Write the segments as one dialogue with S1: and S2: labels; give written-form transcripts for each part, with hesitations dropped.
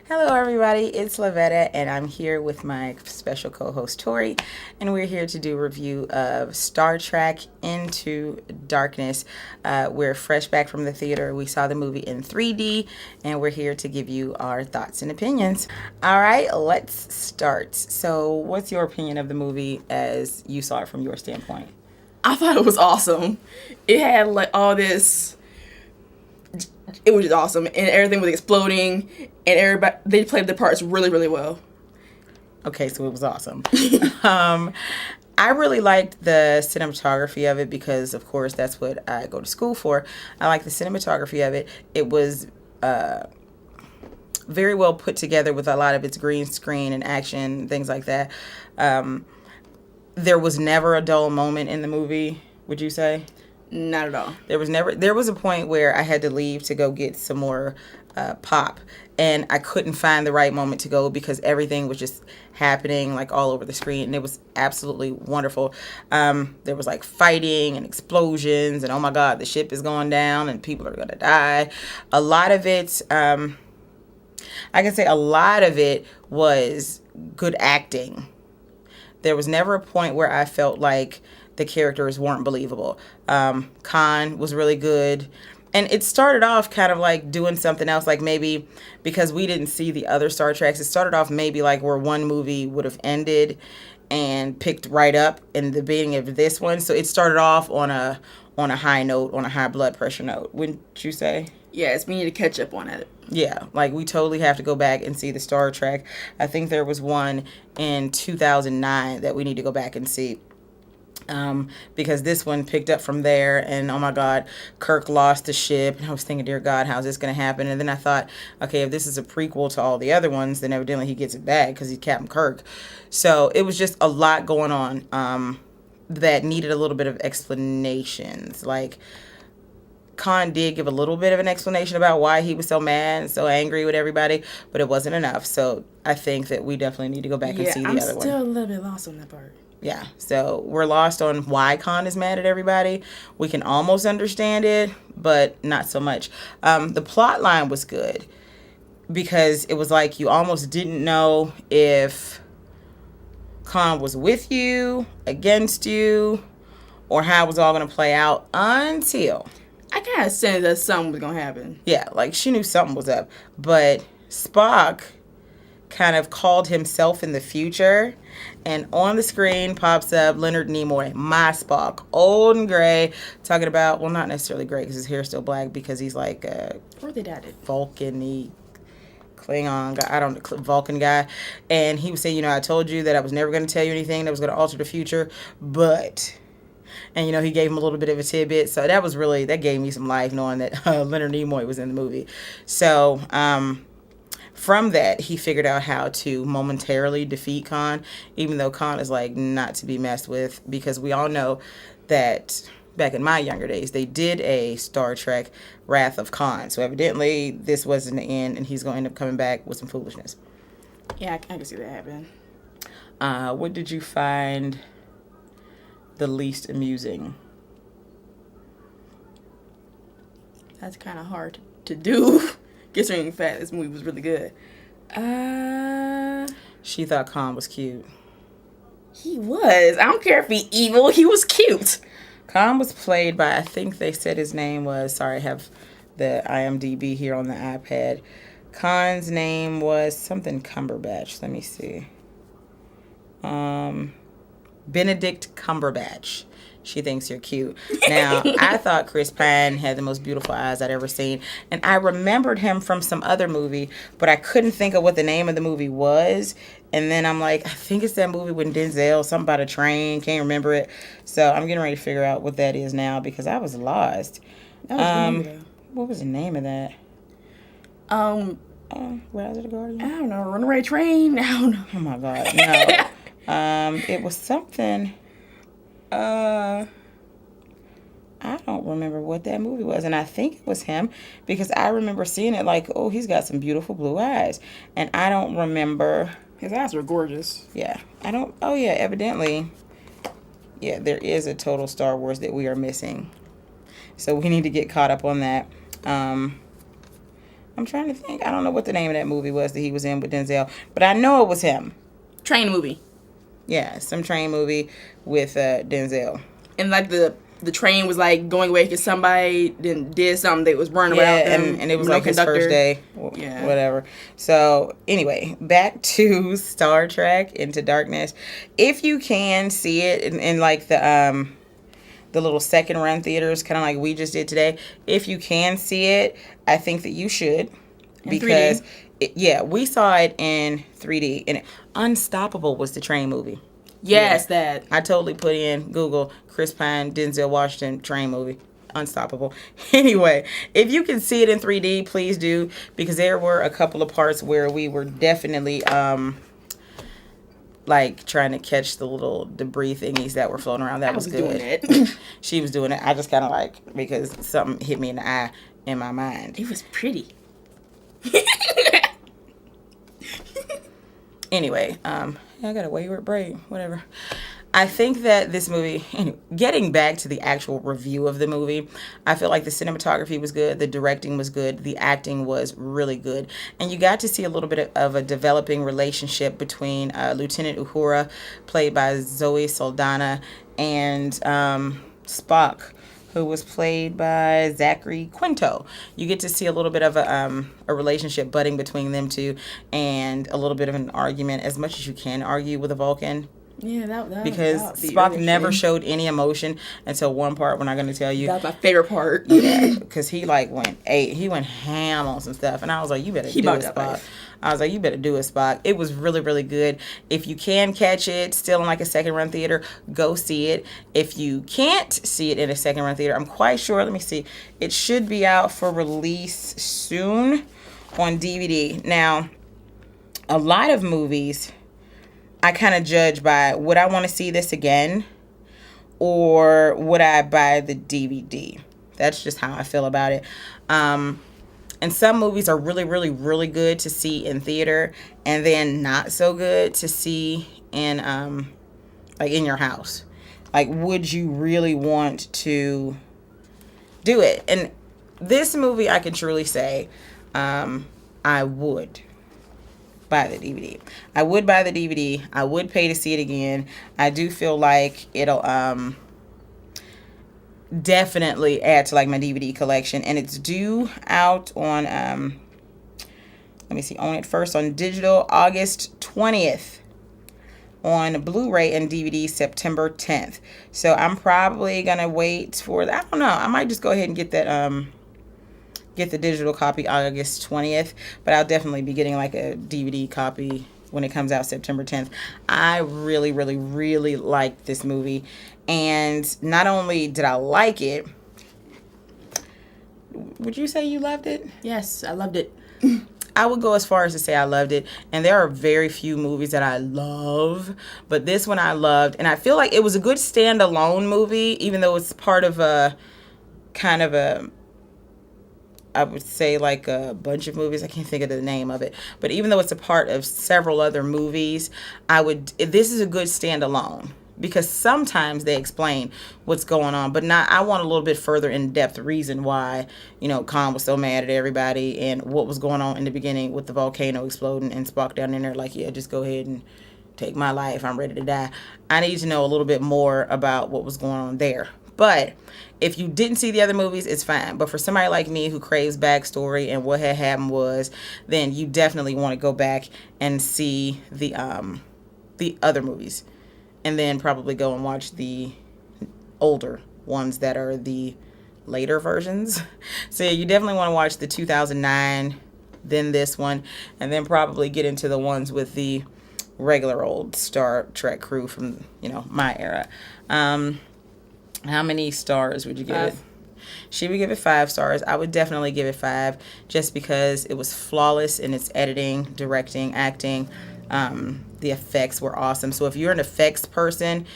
S1: Hello, everybody. It's Lavetta, and I'm here with my special co-host Tori, and we're here to do a review of Star Trek Into Darkness. We're fresh back from the theater. We saw the movie in 3D, and we're here to give you our thoughts and opinions. All right, let's start. So, what's your opinion of the movie as you saw it from your standpoint?
S2: I thought it was awesome. It had like all this. It was just awesome, and everything was exploding, and everybody they played their parts really, really well.
S1: Okay, so it was awesome. um, I really liked the cinematography of it because, of course, that's what I go to school for. I like the cinematography of it. It was very well put together with a lot of its green screen and action, things like that. There was never a dull moment in the movie, would you say?
S2: Not at all.
S1: There was a point where I had to leave to go get some more pop, and I couldn't find the right moment to go because everything was just happening like all over the screen, and it was absolutely wonderful. There was like fighting and explosions, and oh my god, the ship is going down and people are gonna die. A lot of it, I can say a lot of it was good acting. There was never a point where I felt like the characters weren't believable. Khan was really good. And it started off kind of like doing something else, like maybe because we didn't see the other Star Treks, it started off maybe like where one movie would have ended and picked right up in the beginning of this one. So it started off on a high note, on a high blood pressure note, wouldn't you say?
S2: Yes, we need to catch up on it.
S1: Yeah, like we totally have to go back and see the Star Trek. I think there was one in 2009 that we need to go back and see. Because this one picked up from there, and oh my god, Kirk lost the ship, and I was thinking, dear god, how's this going to happen? And then I thought, okay, if this is a prequel to all the other ones, then evidently he gets it back because he's Captain Kirk. So it was just a lot going on that needed a little bit of explanations. Like, Khan did give a little bit of an explanation about why he was so mad and so angry with everybody, but it wasn't enough. So I think that we definitely need to go back and see the other one.
S2: I'm still a little bit lost on that part.
S1: Yeah, so we're lost on why Khan is mad at everybody. We can almost understand it, but not so much. The plot line was good because it was like you almost didn't know if Khan was with you, against you, or how it was all going to play out until...
S2: I kind of sensed that something was going to happen.
S1: Yeah, like she knew something was up. But Spock kind of called himself in the future, and on the screen pops up Leonard Nimoy, my Spock, old and gray, talking about, well, not necessarily gray because his hair's still black because he's like
S2: or they died it.
S1: Vulcan-y Klingon guy, I don't know, Vulcan guy, and he was saying, I told you that I was never going to tell you anything that was going to alter the future, but... And, he gave him a little bit of a tidbit. So that gave me some life knowing that Leonard Nimoy was in the movie. So, from that, he figured out how to momentarily defeat Khan, even though Khan is like not to be messed with, because we all know that back in my younger days, they did a Star Trek Wrath of Khan. So evidently this wasn't the end, and he's going to end up coming back with some foolishness.
S2: Yeah, I can see that happen.
S1: What did you find the least amusing?
S2: That's kind of hard to do, considering the fact this movie was really good.
S1: She thought Khan was cute.
S2: He was. I don't care if he evil. He was cute.
S1: Khan was played by, I think they said his name was, sorry, I have the IMDb here on the iPad. Khan's name was something Cumberbatch. Let me see. Benedict Cumberbatch. She thinks you're cute. Now, I thought Chris Pine had the most beautiful eyes I'd ever seen. And I remembered him from some other movie, but I couldn't think of what the name of the movie was. And then I'm like, I think it's that movie with Denzel, something about a train. Can't remember it. So I'm getting ready to figure out what that is now because I was lost.
S2: That was
S1: what was the name of that? Rise of the Guardian?
S2: I don't know. Runaway Train? I don't know.
S1: Oh, my God. No. It was something... I don't remember what that movie was, and I think it was him because I remember seeing it like, oh, he's got some beautiful blue eyes, and I don't remember.
S2: His eyes were gorgeous.
S1: Yeah, I don't. Oh yeah, evidently, yeah, there is a total Star Wars that we are missing, so we need to get caught up on that. I'm trying to think. I don't know what the name of that movie was that he was in with Denzel, but I know it was him.
S2: Train movie.
S1: Yeah, some train movie with Denzel.
S2: And like the train was like going away because somebody did something that was running without them.
S1: And it was
S2: no
S1: like
S2: conductor.
S1: his first day.
S2: Yeah.
S1: Whatever. So anyway, back to Star Trek Into Darkness. If you can see it in like the little second run theaters, kind of like we just did today. If you can see it, I think that you should. Because, we saw it in 3D. And Unstoppable was the train movie.
S2: Yes, that.
S1: I totally put in Google Chris Pine, Denzel Washington train movie. Unstoppable. Anyway, if you can see it in 3D, please do. Because there were a couple of parts where we were definitely like trying to catch the little debris thingies that were floating around. That was good.
S2: Doing it.
S1: She was doing it. I just kind of like, because something hit me in the eye in my mind.
S2: It was pretty.
S1: Anyway, I got a wayward brain. Whatever. I think that this movie, anyway, getting back to the actual review of the movie, I feel like the cinematography was good, the directing was good, the acting was really good, and you got to see a little bit of a developing relationship between Lieutenant Uhura, played by Zoe Saldana, and Spock, who was played by Zachary Quinto. You get to see a little bit of a relationship budding between them two, and a little bit of an argument, as much as you can argue with a Vulcan.
S2: Yeah, that
S1: because Spock never showed any emotion until one part. We're not going to tell you.
S2: That's my favorite part.
S1: Yeah, because he like went ham on some stuff, and I was like, "You better do it, Spock." I was like, "You better do it, Spock." It was really, really good. If you can catch it, still in like a second run theater, go see it. If you can't see it in a second run theater, I'm quite sure. Let me see. It should be out for release soon on DVD. Now, a lot of movies, I kind of judge by, would I want to see this again, or would I buy the DVD? That's just how I feel about it. And some movies are really, really, really good to see in theater, and then not so good to see in like in your house. Like, would you really want to do it? And this movie, I can truly say, I would buy the DVD. I would buy the DVD. I would pay to see it again. I do feel like it'll definitely add to like my DVD collection, and it's due out on let me see, on it first on digital August 20th, on Blu-ray and DVD September 10th. So I'm probably gonna wait for that. I don't know, I might just go ahead and get that get the digital copy August 20th, but I'll definitely be getting like a DVD copy when it comes out September 10th. I really, really, really liked this movie. And not only did I like it, would you say you loved it?
S2: Yes, I loved it.
S1: I would go as far as to say I loved it. And there are very few movies that I love, but this one I loved. And I feel like it was a good standalone movie, even though it's part of a kind of a, I would say like a bunch of movies. I can't think of the name of it. But even though it's a part of several other movies, this is a good standalone. Because sometimes they explain what's going on, but I want a little bit further in-depth reason why, Khan was so mad at everybody and what was going on in the beginning with the volcano exploding and Spock down in there like, yeah, just go ahead and take my life. I'm ready to die. I need to know a little bit more about what was going on there. But if you didn't see the other movies, it's fine. But for somebody like me who craves backstory and what had happened was, then you definitely want to go back and see the other movies. And then probably go and watch the older ones that are the later versions. So yeah, you definitely want to watch the 2009, then this one, and then probably get into the ones with the regular old Star Trek crew from, my era. How many stars would you give it? She would give it 5 stars. I would definitely give it 5 just because it was flawless in its editing, directing, acting. The effects were awesome. So if you're an effects person,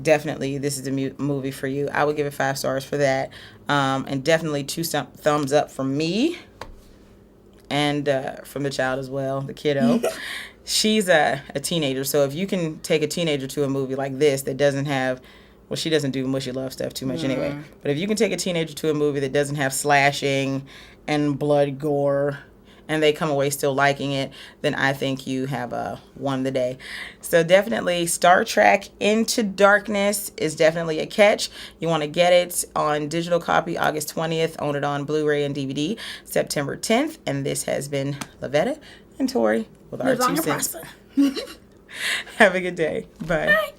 S1: definitely this is the movie for you. I would give it 5 stars for that. And definitely 2 thumbs up from me and from the child as well, the kiddo. She's a teenager. So if you can take a teenager to a movie like this that doesn't have, well, she doesn't do mushy love stuff too much anyway. But if you can take a teenager to a movie that doesn't have slashing and blood gore and they come away still liking it, then I think you have won the day. So definitely Star Trek Into Darkness is definitely a catch. You want to get it on digital copy August 20th, own it on Blu-ray and DVD September 10th. And this has been Lavetta and Tori with our
S2: Live long
S1: 2
S2: and
S1: cents.
S2: prosper.
S1: Have a good day. Bye.
S2: Bye.